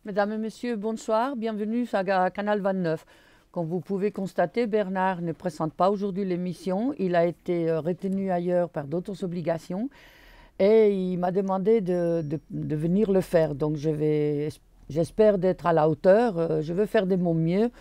Mesdames et messieurs, bonsoir, bienvenue à Canal 29. Comme vous pouvez constater, Bernard ne présente pas aujourd'hui l'émission. Il a été retenu ailleurs par d'autres obligations et il m'a demandé de venir le faire. Donc j'espère d'être à la hauteur. Je veux faire de mon mieux.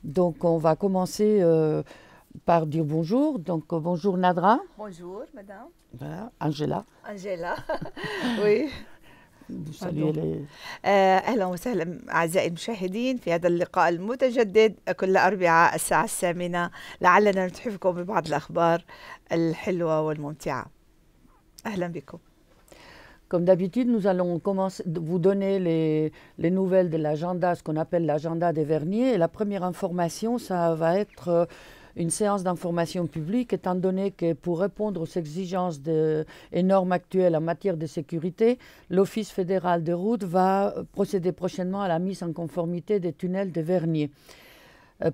Donc on va commencer par dire bonjour. Donc bonjour Nadra. Bonjour, madame. Voilà, Angela. أنجيلا. oui. Saluez أهلا وسهلا أعزائي المشاهدين في هذا اللقاء المتجدد كل أربعاء الساعة 8. لعلنا نتحفكم ببعض الأخبار الحلوة والممتعة. أهلا بكم. Comme d'habitude, nous allons vous donner les nouvelles de l'agenda, ce qu'on appelle l'agenda des Verniers. Et la première information, ça va être une séance d'information publique, étant donné que pour répondre aux exigences et normes actuelles en matière de sécurité, l'Office fédéral de route va procéder prochainement à la mise en conformité des tunnels de Verniers.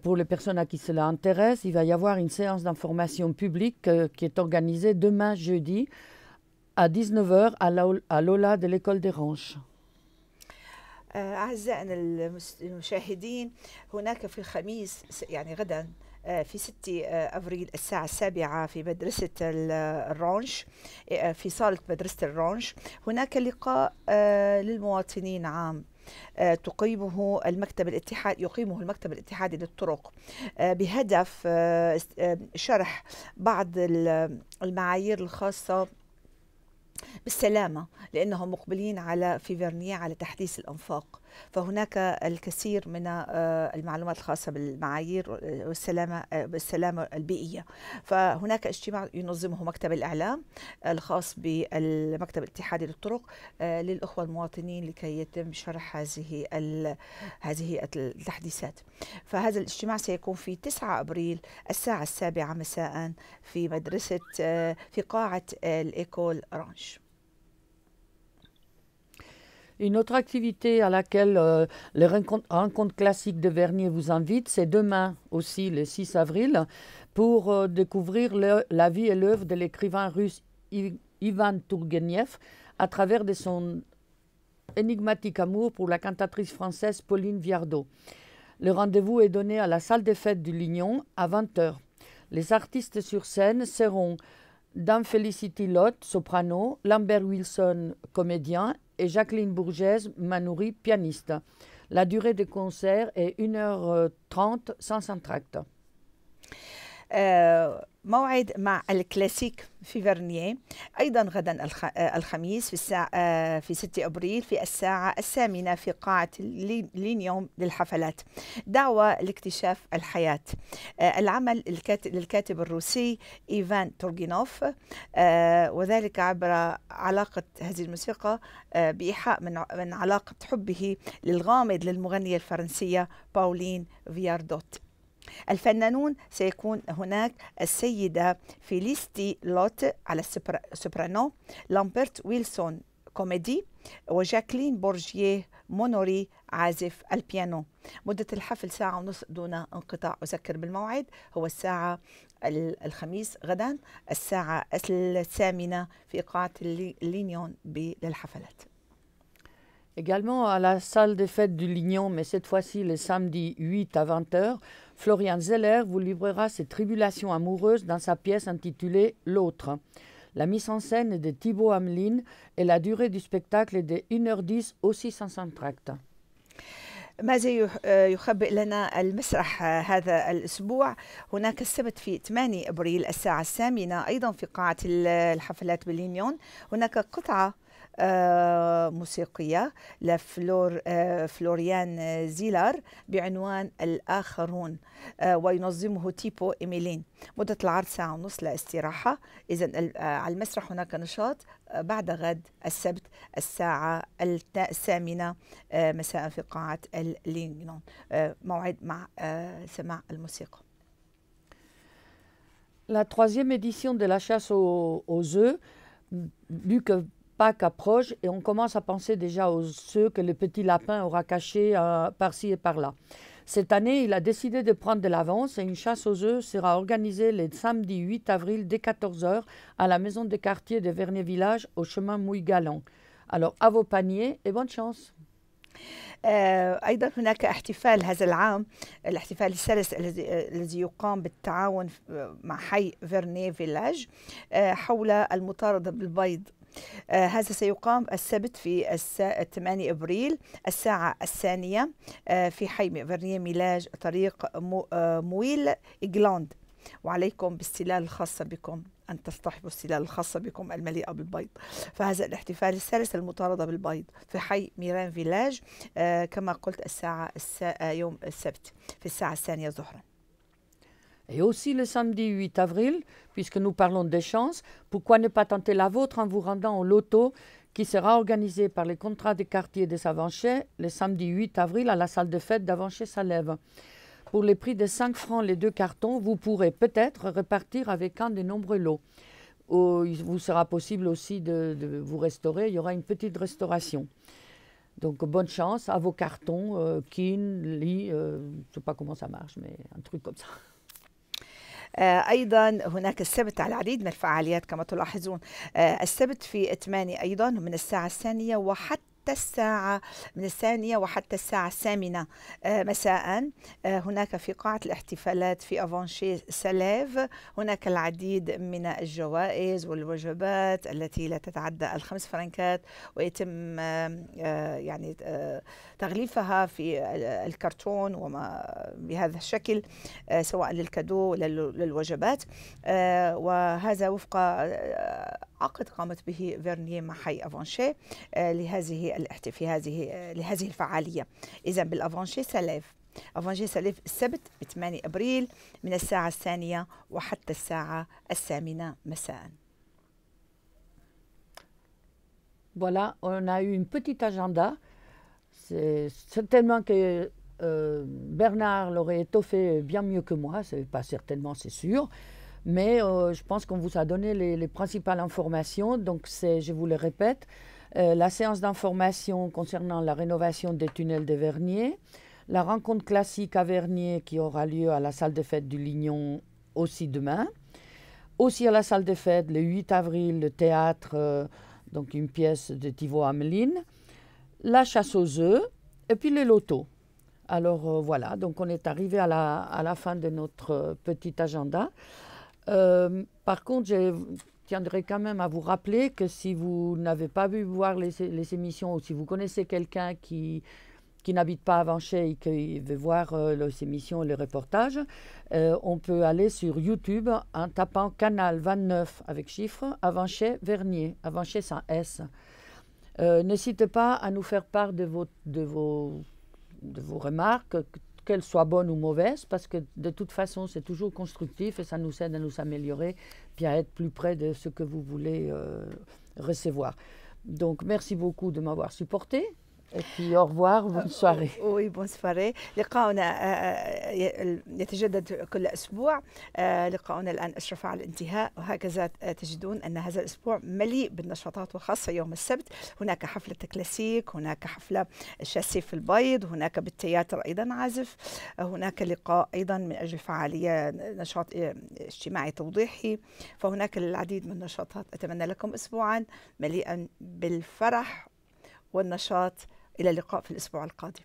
Pour les personnes à qui cela intéresse, il va y avoir une séance d'information publique qui est organisée demain jeudi à 19h à l'Aula de l'école des Ranches. أعزائنا المشاهدين، هناك في الخميس يعني غدا في 6 أفريل الساعة 7 في مدرسة الرانش، في صالة مدرسة الرانش هناك لقاء للمواطنين عام يقيمه المكتب الاتحادي للطرق بهدف شرح بعض المعايير الخاصة بالسلامة، لأنهم مقبلين في فيرنييه على تحديث الأنفاق، فهناك الكثير من المعلومات الخاصة بالمعايير بالسلامة البيئية. فهناك اجتماع ينظمه مكتب الإعلام الخاص بالمكتب الاتحادي للطرق للأخوة المواطنين لكي يتم شرح هذه التحديثات. فهذا الاجتماع سيكون في 9 أبريل الساعة 7 مساء في مدرسة في قاعة الإيكول رانش. Une autre activité à laquelle les rencontres classiques de Vernier vous invitent, c'est demain aussi, le 6 avril, pour découvrir la vie et l'œuvre de l'écrivain russe Ivan Tourgueniev à travers de son énigmatique amour pour la cantatrice française Pauline Viardot. Le rendez-vous est donné à la salle des fêtes du Lignon à 20h. Les artistes sur scène seront Dame Felicity Lott, soprano, Lambert Wilson, comédien, et Jacqueline Bourgès, Manoury, pianiste. La durée du concert est 1h30 sans entracte. موعد مع الكلاسيك في فيرنييه أيضا غدا الخميس في 6 أبريل في الساعة 8 في قاعة لينيوم للحفلات. دعوة لاكتشاف الحياة. العمل للكاتب الروسي إيفان تورجينوف، وذلك عبر علاقة هذه الموسيقى بإيحاء من علاقة حبه للغامض للمغنية الفرنسية باولين فياردوت. الفنانون سيكون هناك السيدة فيليستي لوت على السوبرانو، لامبرت ويلسون كوميدي، وجاكلين بورجيه مونوري عازف البيانو. مدة الحفل 1.5 ساعة دون انقطاع. أذكر بالموعد هو الساعة الخميس غدا الساعة 8 في قاعة لينيون للحفلات. Également à la salle des fêtes du Lignon, mais cette fois-ci le samedi 8 à 20h, Florian Zeller vous livrera ses tribulations amoureuses dans sa pièce intitulée L'autre. La mise en scène est de Thibaut Hamelin et la durée du spectacle est de 1h10 aussi sans entracte. ماذا يخبئ لنا المسرح هذا الأسبوع؟ هناك السبت في 8 أبريل الساعة 8 أيضا في قاعة الحفلات باللينيون هناك قطعة موسيقية لفلوريان زيلار بعنوان الآخرون، وينظمه تيبو إيميلين. مدة العرض 1.5 ساعة لاستراحة. إذن على المسرح هناك نشاط بعد غد السبت الساعة 8 مساء في قاعة اللينيون، موعد مع سماع الموسيقى. La 3e édition de la chasse aux œufs, vu que Pâques approche et on commence à penser déjà aux œufs que le petit lapin aura cachés par-ci et par-là. Cette année, il a décidé de prendre de l'avance et une chasse aux œufs sera organisée le samedi 8 avril dès 14h à la maison de quartier de Vernier Village au chemin Mouille-Galant. Alors, à vos paniers et bonne chance! أيضا هناك احتفال هذا العام، الاحتفال الثالث الذي يقام بالتعاون مع حي فيرني فيلاج حول المطاردة بالبيض. هذا سيقام السبت في 8 أبريل الساعة 2 في حي فيرني ميلاج طريق مويل إجلاند، وعليكم بالسلال الخاصة بكم أن تصطحبوا السلال الخاصة بكم المليئة بالبيض. فهذا الاحتفال الثالث المطاردة بالبيض في حي ميران فيلاج كما قلت يوم السبت في الساعة 2 ظهرا. Et aussi le samedi 8 avril, puisque nous parlons des chances, pourquoi ne pas tenter la vôtre en vous rendant au loto qui sera organisé par les contrats des quartiers des Avanchet le samedi 8 avril à la salle de fête d'Avanchet-Salève. Pour les prix de 5 francs les 2 cartons, vous pourrez peut-être repartir avec un des nombreux lots. Il vous sera possible aussi de vous restaurer, il y aura une petite restauration. Donc bonne chance à vos cartons, kin, lit, je ne sais pas comment ça marche, mais un truc comme ça. أيضا هناك السبت على العديد من الفعاليات كما تلاحظون. السبت في 8 أيضا من الساعة 2 وحتى من 2 وحتى الساعة 8 مساء. هناك في قاعة الاحتفالات في أفانشي ساليف هناك العديد من الجوائز والوجبات التي لا تتعدى ال5 فرنكات، ويتم يعني تغليفها في الكرتون وما بهذا الشكل سواء للكادو ولا للوجبات. وهذا وفق عقد قامت به فيرني مع حي أفانشي لهذه الفعالية. إذا بالأفانشي ساليف السبت ب 8 أبريل من الساعة 2 وحتى الساعة 8 مساء. Voilà, on a eu une petite agenda. C'est certainement que Bernard l'aurait étoffé bien mieux que moi, c'est pas certainement, c'est sûr. Mais je pense qu'on vous a donné les principales informations. Donc, je vous le répète, la séance d'information concernant la rénovation des tunnels de Vernier, la rencontre classique à Vernier qui aura lieu à la salle de fête du Lignon aussi demain, aussi à la salle de fête le 8 avril, le théâtre, donc une pièce de Thibaut Hamelin, la chasse aux œufs et puis les lotos. Alors voilà, donc on est arrivé à la fin de notre petit agenda. Par contre, je tiendrai quand même à vous rappeler que si vous n'avez pas pu voir les émissions ou si vous connaissez quelqu'un qui n'habite pas à Avanchet et qui veut voir les émissions et les reportages, on peut aller sur YouTube en tapant Canal 29 avec chiffre Avanchet Vernier, Avanchet sans S. N'hésitez pas à nous faire part de vos remarques, qu'elles soient bonnes ou mauvaises, parce que de toute façon, c'est toujours constructif et ça nous aide à nous améliorer, puis à être plus près de ce que vous voulez recevoir. Donc, merci beaucoup de m'avoir supporté. Et puis au revoir, bonne soirée. Oui, bonne soirée. لقاؤنا يتجدد كل أسبوع. لقاؤنا الآن أشرف على الانتهاء، وهكذا تجدون أن هذا الأسبوع مليء بالنشاطات، وخاصة يوم السبت هناك حفلة كلاسيك، هناك حفلة شاسي في البيض، هناك بالتياتر أيضا عزف، هناك لقاء أيضا من أجل فعالية نشاط اجتماعي توضيحي، فهناك العديد من النشاطات. أتمنى لكم أسبوعا مليئا بالفرح والنشاط. إلى اللقاء في الأسبوع القادم.